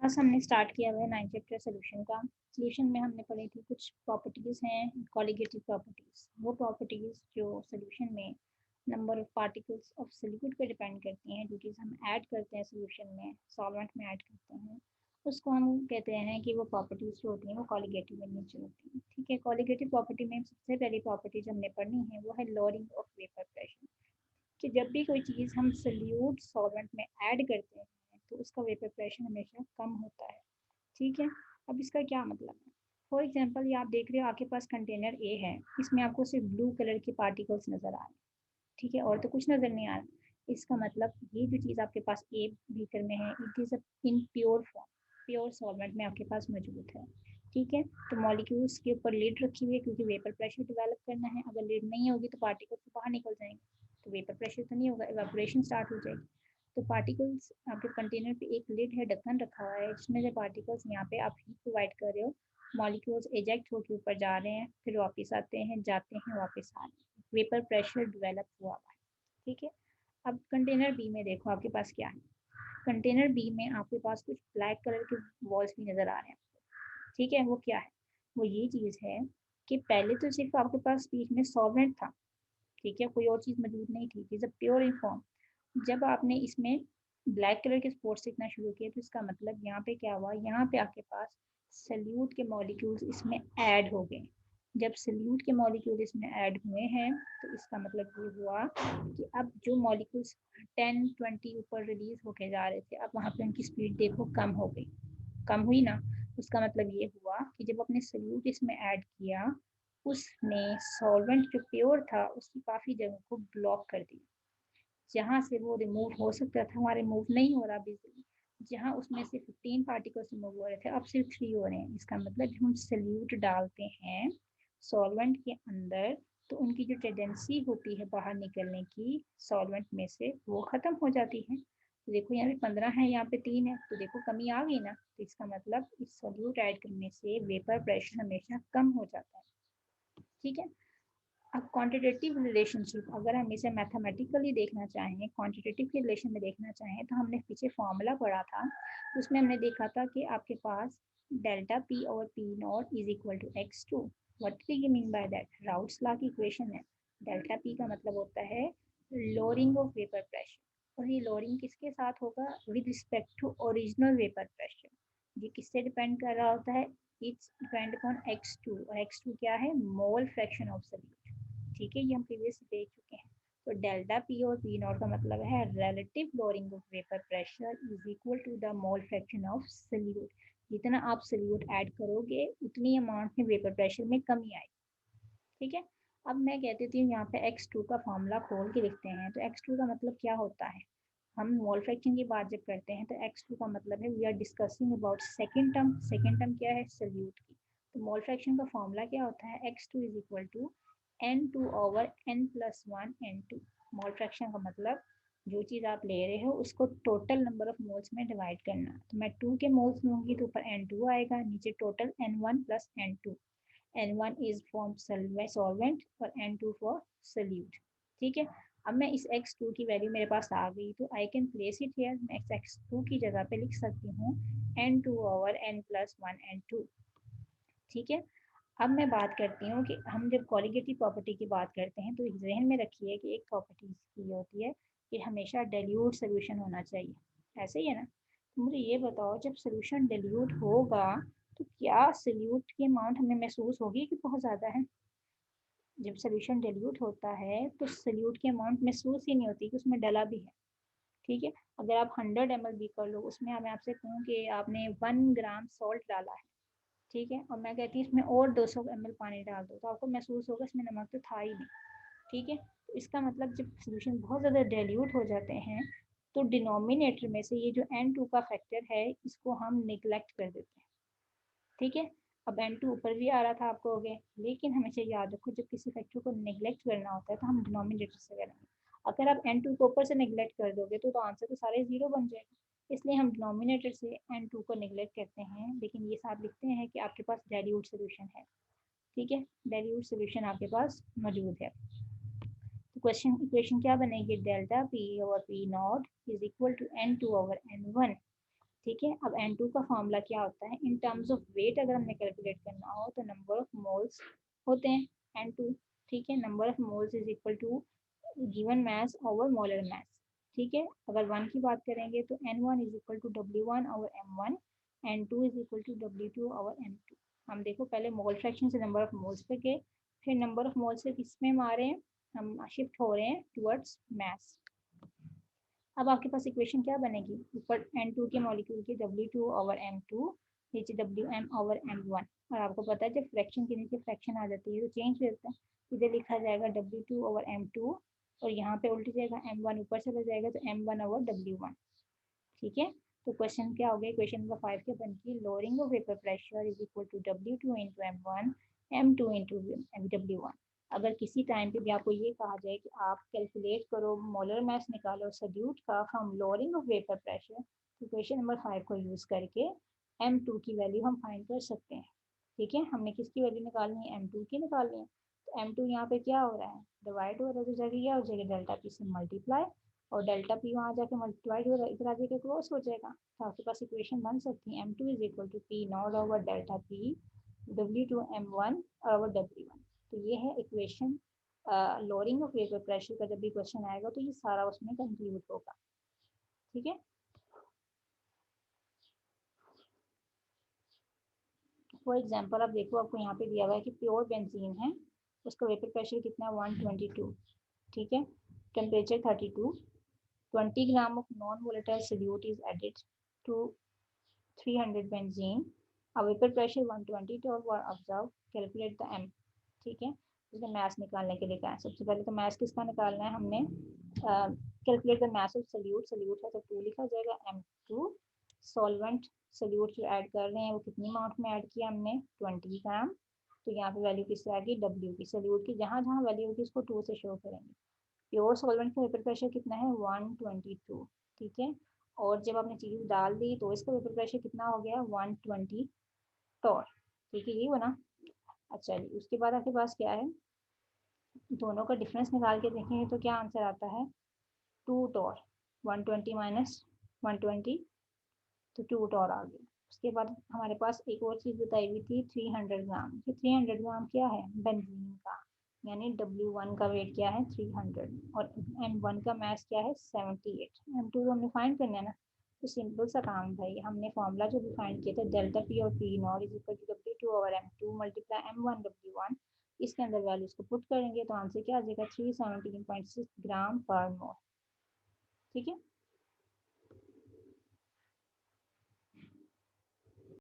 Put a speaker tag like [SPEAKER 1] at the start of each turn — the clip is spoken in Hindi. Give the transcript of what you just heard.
[SPEAKER 1] बस हमने स्टार्ट किया हुआ है 9 चैप्टर सोल्यूशन का। सोल्यूशन में हमने पढ़ी थी कुछ प्रॉपर्टीज हैं, कॉलिगेटिव प्रॉपर्टीज। वो प्रॉपर्टीज जो सोल्यूशन में number of particles of solute पे डिपेंड करती हैं, जो चीज़ हम ऐड करते हैं सोल्यूशन में, सॉल्वेंट में ऐड करते हैं, उसको हम कहते हैं कि वो प्रॉपर्टीज जो होती हैं वो कॉलिगेटिव इन नेचर होती हैं। ठीक है, कॉलिगेटिव प्रॉपर्टी में सबसे पहली प्रॉपर्टी जो हमने पढ़नी है वो है लोअरिंग ऑफ वेपर प्रेशर। कि जब भी कोई चीज़ हम सोल्यूट सॉल्वेंट में ऐड करते हैं तो उसका वेपर प्रेशर हमेशा कम होता है। ठीक है, अब इसका क्या मतलब है? फॉर एग्जांपल ये आप देख रहे हो आपके पास कंटेनर ए है, इसमें आपको सिर्फ ब्लू कलर के पार्टिकल्स नज़र आ रहे हैं। ठीक है, और तो कुछ नज़र नहीं आ रहा। इसका मतलब ये जो चीज़ आपके पास ए बीकर में है, it is in pure form, pure solvent में आपके पास मौजूद है। ठीक है, तो मॉलिक्यूल्स के ऊपर लिड रखी हुई है क्योंकि वेपर प्रेशर डेवलप करना है। अगर लिड नहीं होगी तो पार्टिकल्स तो बाहर निकल जाएंगे, तो वेपर प्रेशर तो नहीं होगा, इवेपोरेशन स्टार्ट हो जाएगी। तो पार्टिकल्स आपके कंटेनर पे एक लिड है, ढक्कन रखा हुआ है जिसमें से पार्टिकल्स यहाँ पे आप हीट प्रोवाइड कर रहे हो, मॉलिक्यूल्स एजेक्ट होकर ऊपर जा रहे हैं, फिर वापस आते हैं, जाते हैं, वापस आ रहे हैं, वेपर प्रेशर डेवलप हुआ हुआ है। ठीक है, अब कंटेनर बी में देखो आपके पास क्या है। कंटेनर बी में आपके पास कुछ ब्लैक कलर के वॉल्स भी नज़र आ रहे हैं। ठीक है, वो क्या है? वो ये चीज़ है कि पहले तो सिर्फ आपके पास बीच में सॉल्वेंट था। ठीक है, कोई और चीज़ मौजूद नहीं थी, is a pure in form. जब आपने इसमें ब्लैक कलर के स्पॉट्स दिखना शुरू किए तो इसका मतलब यहाँ पे क्या हुआ, यहाँ पे आपके पास सल्यूट के मॉलिक्यूल्स इसमें ऐड हो गए। जब सल्यूट के मॉलिक्यूल इसमें ऐड हुए हैं तो इसका मतलब ये हुआ कि अब जो मॉलिक्यूल्स 10-20 ऊपर रिलीज होके जा रहे थे, अब वहाँ पे उनकी स्पीड देखो कम हो गई, कम हुई ना। उसका मतलब ये हुआ कि जब अपने सल्यूट इसमें ऐड किया, उसने सॉल्वेंट जो प्योर था उसकी काफ़ी जगह को ब्लॉक कर दिया। जहाँ से वो रिमूव हो सकता था वहाँ रिमूव नहीं हो रहा बिजली। जहाँ उसमें से 15 पार्टिकल्स रिमूव हो रहे थे अब सिर्फ 3 हो रहे हैं। इसका मतलब जब हम सल्यूट डालते हैं सॉल्वेंट के अंदर तो उनकी जो टेंडेंसी होती है बाहर निकलने की सॉल्वेंट में से वो ख़त्म हो जाती है। तो देखो यहाँ पे 15 है, यहाँ पे 3 है, तो देखो कमी आ गई ना। तो इसका मतलब इस सॉल्यूट ऐड करने से वेपर प्रेशर हमेशा कम हो जाता है। ठीक है, अब क्वांटिटेटिव रिलेशनशिप अगर हम इसे मैथमेटिकली देखना चाहें, क्वांटिटेटिव के रिलेशन में देखना चाहें, तो हमने पीछे फॉर्मूला पढ़ा था, उसमें हमने देखा था कि आपके पास डेल्टा पी और P not is equal to X two. What do you mean by that? Raoult's law की इक्वेशन है। डेल्टा पी का मतलब होता है लोअरिंग ऑफ वेपर प्रेशर, और ये लोअरिंग किसके साथ होगा? With respect to original vapour pressure. ये किससे डिपेंड कर रहा होता है? इट्स डिपेंड अपॉन x2, और x2 क्या है? Mole fraction of solute. ठीक है, ये हम प्रीवियस देख चुके हैं। तो डेल्टा पी और पी नॉट का मतलब है relative lowering of vapour pressure is equal to the mole fraction of solute. जितना आप सॉल्यूट ऐड करोगे उतनी अमाउंट में वेपर प्रेशर में कमी आएगी। ठीक है, अब मैं कहती थी यहाँ पे x2 का फॉर्मूला खोल के लिखते हैं। तो x2 का मतलब क्या होता है? हम मोल फ्रैक्शन की बात जब करते हैं तो x2 का मतलब है we are discussing about second term. Second term क्या है? सॉल्यूट की। तो मोल फ्रैक्शन का फॉर्मूला क्या होता है? x2 is equal to n2 over n+1 n2। Mole fraction का मतलब जो चीज़ आप ले रहे हो उसको टोटल नंबर ऑफ मोल्स में डिवाइड करना। तो मैं 2 के मोल्स लूँगी तो ऊपर n2 आएगा, नीचे total n1 plus n2। N1 is from solvent और N2 for solute। ठीक है, अब मैं इस x2 की वैल्यू मेरे पास आ गई तो I can place it here. मैं x2 की जगह पे लिख सकती हूँ N2 ओवर n+1 N2। ठीक है, अब मैं बात करती हूँ कि हम जब कॉलिगेटिव प्रॉपर्टी की बात करते हैं तो जहन में रखिए कि एक प्रॉपर्टी की होती है कि हमेशा डाइल्यूट सोल्यूशन होना चाहिए। ऐसे ही है ना? तो मुझे ये बताओ जब सोल्यूशन डाइल्यूट होगा तो क्या सोल्यूट की अमाउंट हमें महसूस होगी कि बहुत ज़्यादा है? जब सोल्यूशन डाइल्यूट होता है तो सोल्यूट की अमाउंट महसूस ही नहीं होती कि उसमें डला भी है। ठीक है, अगर आप 100 ml भी कर लो, उसमें मैं आपसे कहूँ कि आपने 1 ग्राम सॉल्ट डाला है, ठीक है, और मैं कहती हूँ इसमें और 200 ml पानी डाल दो, तो आपको महसूस होगा इसमें नमक तो था ही नहीं। ठीक है, तो इसका मतलब जब सोल्यूशन बहुत ज़्यादा डाइल्यूट हो जाते हैं तो डिनोमिनेटर में से ये जो N2 का फैक्टर है इसको हम निगलेक्ट कर देते हैं। ठीक है, अब N2 ऊपर भी आ रहा था आपको हो गए, लेकिन हमेशा याद रखो जब किसी फैक्टर को निगलेक्ट करना होता है तो हम डिनोमिनेटर से करेंगे। अगर आप N2 को ऊपर से निगलेक्ट कर दोगे तो आंसर तो सारे जीरो बन जाएगा, इसलिए हम डिनोमिनेटर से N2 को निगलेक्ट करते हैं, लेकिन ये साथ लिखते हैं कि आपके पास डाइल्यूट सोल्यूशन है। ठीक है, डाइल्यूट सोल्यूशन आपके पास मौजूद है। तो क्वेश्चन इक्वेशन क्या बनेगी? Delta P over P not is equal to N2 over N1। ठीक है। अब N2 का फॉर्मूला क्या होता है, इन टर्म्स ऑफ वेट अगर हमने कैलकुलेट करना हो तो नंबर ऑफ मोल्स होते हैं N2, ठीक है। Number of moles is equal to given mass over molar mass, ठीक है। अगर 1 की बात करेंगे तो N1 is equal to W1 over M1, N2 is equal to W2 over M2। हम देखो पहले मोल फ्रैक्शन से नंबर ऑफ मोल्स पे गए, फिर नंबर ऑफ मोल्स से किस में आ रहे हैं, हम शिफ्ट हो रहे हैं टुवर्ड्स मास। अब आपके पास इक्वेशन क्या बनेगी, ऊपर N2 के मॉलिक्यूल की W2 ओवर M2, नीचे WM ओवर M1। और आपको पता है जब फ्रैक्शन के नीचे फ्रैक्शन आ जाती है तो चेंज करता है, इधर लिखा जाएगा W2 ओवर M2 और यहाँ पे उल्टी जाएगा M1 ऊपर चला जाएगा तो M1 ओवर W1, ठीक है। तो क्वेश्चन क्या हो गया, क्वेश्चन नंबर 5 क्या बनती, lowering of vapour pressure is equal to W2 into M1 M2 into W1। अगर किसी टाइम पे भी आपको ये कहा जाए कि आप कैलकुलेट करो मोलर मास निकालो सल्यूट का from lowering of vapour pressure, तो क्वेश्चन नंबर 5 को यूज़ करके M2 की वैल्यू हम फाइंड कर सकते हैं, ठीक है। हमने किसकी वैल्यू निकालनी है, M2 की निकालनी है। तो M2 यहाँ पे क्या हो रहा है, डिवाइड हो रहा है, तो जगह क्या हो जाएगा, डेल्टा पी से मल्टीप्लाई, और डेल्टा पी वहाँ जाके मल्टीप्लाइड हो रहा है, इधर आ जाके क्रॉस हो जाएगा। तो आपके पास इक्वेशन बन सकती है M2 is equal to P not over delta P W2 M1 over W1। तो ये है equation lowering of vapour pressure का। जब भी क्वेश्चन आएगा तो ये सारा उसमें कंक्लूड होगा, ठीक है। फॉर एग्जांपल आप देखो, आपको यहाँ पे दिया हुआ है कि प्योर बेंजीन है, उसका वेपर प्रेशर कितना है 122, ठीक है। Temperature 32, 20 gram of non volatile solute is added to 300 benzene, a vapor pressure 122 और ऑब्जर्व, कैलकुलेट द m, ठीक है। इसमें मैथ निकालने के लिए कहा है, सबसे पहले तो मैथ किसका निकालना है हमने, calculate the math of solute, solute है तो 2 लिखा जाएगा M2, सॉल्वेंट सोल्यूट जो ऐड कर रहे हैं वो कितनी अमाउंट में ऐड किया हमने 20 ग्राम, तो यहाँ पे वैल्यू किससे आ गई W की, सोल्यूट की जहाँ जहाँ वैल्यू होगी उसको 2 से शो करेंगे। प्योर सॉल्वेंट का वेपर प्रेशर कितना है 122, ठीक है। और जब आपने चीज़ डाल दी तो इसका वेपर प्रेशर कितना हो गया 120 टॉर, ठीक है, ये बना। अच्छा जी, उसके बाद आपके पास क्या है, दोनों का डिफरेंस निकाल के देखेंगे तो क्या आंसर आता है 2 टॉर, 120 माइनस 120 तो 2 टॉर आ गया। उसके बाद हमारे पास एक और चीज़ बताई हुई थी 300 ग्राम, ये 300 ग्राम क्या है बेंजीन का, यानी W1 का वेट क्या है 300 और M1 का मास क्या है 78, M2 तो हमने फाइंड करना है ना। तो सिंपल सा काम भाई, हमने फॉर्मूला जो भी फाइंड किया था डेल्टा पी और P not is equal to W2 over M2 multiply M1 W1, इसके अंदर वैल्यूज को पुट करेंगे तो आंसर क्या आ जाएगा 317.6 ग्राम पर मोल, ठीक है।